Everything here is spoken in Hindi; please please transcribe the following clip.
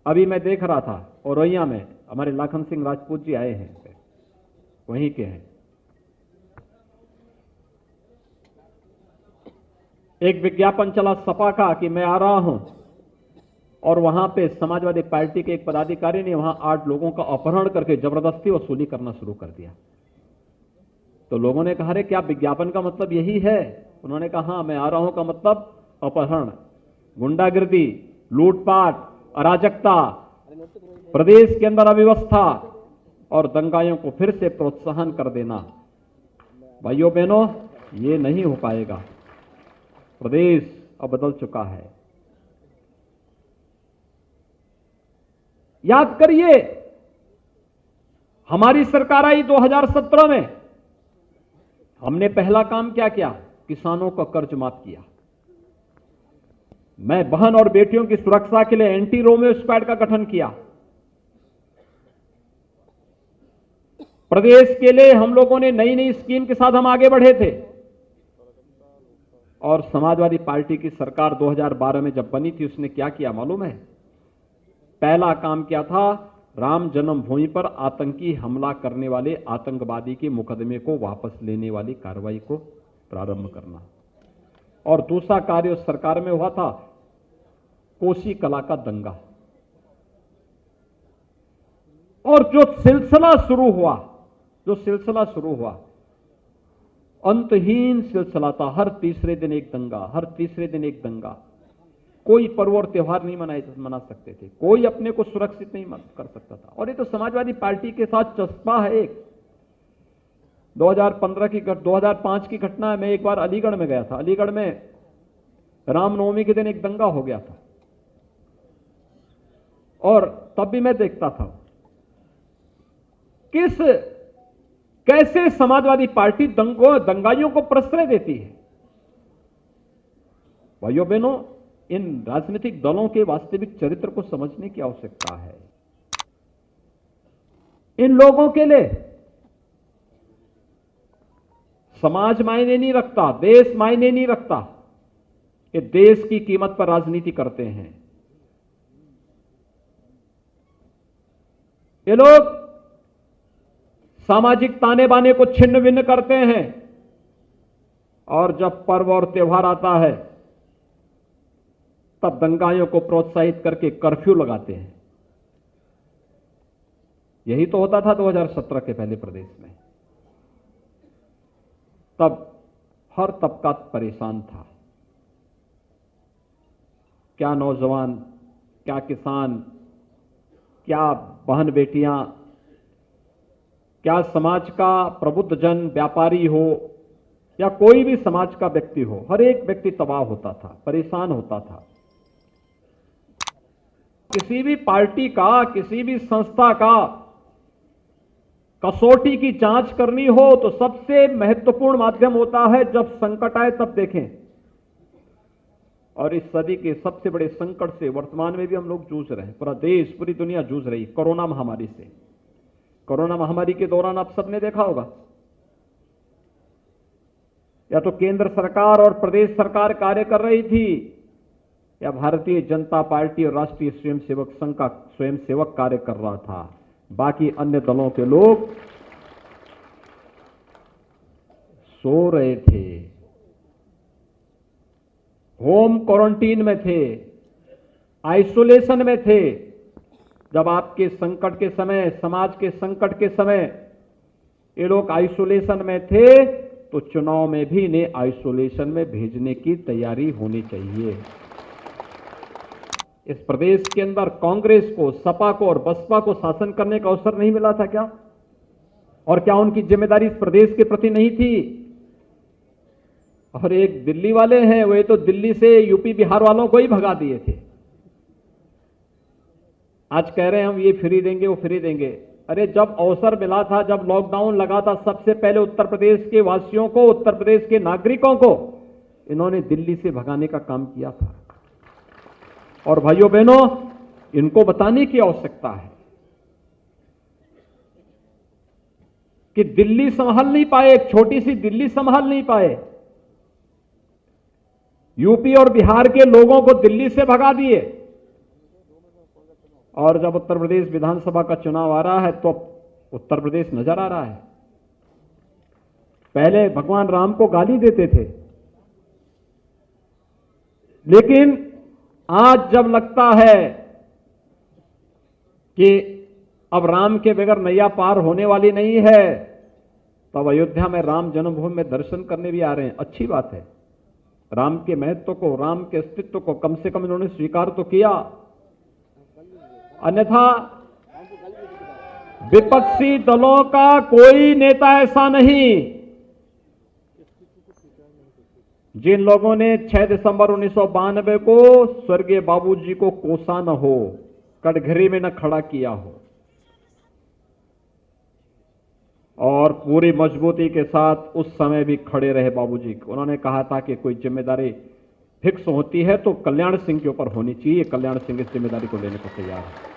अभी मैं देख रहा था औरैया में हमारे लाखन सिंह राजपूत जी आए हैं, वहीं के हैं। एक विज्ञापन चला सपा का कि मैं आ रहा हूं, और वहां पे समाजवादी पार्टी के एक पदाधिकारी ने वहां 8 लोगों का अपहरण करके जबरदस्ती वसूली करना शुरू कर दिया। तो लोगों ने कहा, अरे क्या विज्ञापन का मतलब यही है? उन्होंने कहा, हाँ, मैं आ रहा हूं का मतलब अपहरण, गुंडागिर्दी, लूटपाट, अराजकता, प्रदेश के अंदर अव्यवस्था और दंगाइयों को फिर से प्रोत्साहन कर देना। भाइयों बहनों, ये नहीं हो पाएगा। प्रदेश अब बदल चुका है। याद करिए, हमारी सरकार आई 2017 में, हमने पहला काम क्या किया? किसानों का कर्ज माफ किया। मैं बहन और बेटियों की सुरक्षा के लिए एंटी रोमियो स्क्वाड का गठन किया। प्रदेश के लिए हम लोगों ने नई नई स्कीम के साथ हम आगे बढ़े थे। और समाजवादी पार्टी की सरकार 2012 में जब बनी थी, उसने क्या किया मालूम है? पहला काम क्या था? राम जन्मभूमि पर आतंकी हमला करने वाले आतंकवादी के मुकदमे को वापस लेने वाली कार्रवाई को प्रारंभ करना। और दूसरा कार्य उस सरकार में हुआ था, कोसी कला का दंगा। और जो सिलसिला शुरू हुआ, अंतहीन सिलसिला था। हर तीसरे दिन एक दंगा, हर तीसरे दिन एक दंगा। कोई पर्व और त्योहार नहीं मना सकते थे, कोई अपने को सुरक्षित नहीं कर सकता था। और ये तो समाजवादी पार्टी के साथ चस्पा है। एक 2005 की घटना है। मैं एक बार अलीगढ़ में गया था। अलीगढ़ में रामनवमी के दिन एक दंगा हो गया था, और तब भी मैं देखता था कैसे समाजवादी पार्टी दंगाइयों को प्रश्रय देती है। भाइयों बहनों, इन राजनीतिक दलों के वास्तविक चरित्र को समझने की आवश्यकता है। इन लोगों के लिए समाज मायने नहीं रखता, देश मायने नहीं रखता। ये देश की कीमत पर राजनीति करते हैं। ये लोग सामाजिक ताने बाने को छिन्न भिन्न करते हैं, और जब पर्व और त्योहार आता है तब दंगाइयों को प्रोत्साहित करके कर्फ्यू लगाते हैं। यही तो होता था 2017 के पहले प्रदेश में। तब हर तबका परेशान था। क्या नौजवान, क्या किसान, क्या बहन बेटियां, क्या समाज का प्रबुद्ध जन, व्यापारी हो या कोई भी समाज का व्यक्ति हो, हर एक व्यक्ति तबाह होता था, परेशान होता था। किसी भी पार्टी का, किसी भी संस्था का कसौटी की जांच करनी हो तो सबसे महत्वपूर्ण माध्यम होता है जब संकट आए तब देखें। और इस सदी के सबसे बड़े संकट से वर्तमान में भी हम लोग जूझ रहे हैं। पूरा देश, पूरी दुनिया जूझ रही कोरोना महामारी से। कोरोना महामारी के दौरान आप सबने देखा होगा, या तो केंद्र सरकार और प्रदेश सरकार कार्य कर रही थी, या भारतीय जनता पार्टी और राष्ट्रीय स्वयंसेवक संघ का स्वयंसेवक कार्य कर रहा था। बाकी अन्य दलों के लोग सो रहे थे, होम क्वारंटीन में थे, आइसोलेशन में थे। जब आपके संकट के समय, समाज के संकट के समय ये लोग आइसोलेशन में थे, तो चुनाव में भी इन्हें आइसोलेशन में भेजने की तैयारी होनी चाहिए। इस प्रदेश के अंदर कांग्रेस को, सपा को और बसपा को शासन करने का अवसर नहीं मिला था क्या? और क्या उनकी जिम्मेदारी इस प्रदेश के प्रति नहीं थी? और एक दिल्ली वाले हैं, वे तो दिल्ली से यूपी बिहार वालों को ही भगा दिए थे। आज कह रहे हैं हम ये फ्री देंगे, वो फ्री देंगे। अरे जब अवसर मिला था, जब लॉकडाउन लगा था, सबसे पहले उत्तर प्रदेश के वासियों को, उत्तर प्रदेश के नागरिकों को इन्होंने दिल्ली से भगाने का काम किया था। और भाइयों बहनों, इनको बताने की आवश्यकता है कि दिल्ली संभाल नहीं पाए, एक छोटी सी दिल्ली संभाल नहीं पाए। यूपी और बिहार के लोगों को दिल्ली से भगा दिए। और जब उत्तर प्रदेश विधानसभा का चुनाव आ रहा है तो उत्तर प्रदेश नजर आ रहा है। पहले भगवान राम को गाली देते थे, लेकिन आज जब लगता है कि अब राम के बगैर नैया पार होने वाली नहीं है, तब अयोध्या में राम जन्मभूमि में दर्शन करने भी आ रहे हैं। अच्छी बात है। राम के महत्व को, राम के अस्तित्व को कम से कम इन्होंने स्वीकार तो किया। अन्यथा विपक्षी दलों का कोई नेता ऐसा नहीं जिन लोगों ने 6 दिसंबर 1992 को स्वर्गीय बाबूजी को कोसा न हो, कटघरे में न खड़ा किया हो, और पूरी मजबूती के साथ उस समय भी खड़े रहे बाबूजी। उन्होंने कहा था कि कोई जिम्मेदारी फिक्स होती है तो कल्याण सिंह के ऊपर होनी चाहिए। कल्याण सिंह इस जिम्मेदारी को लेने को तैयार है।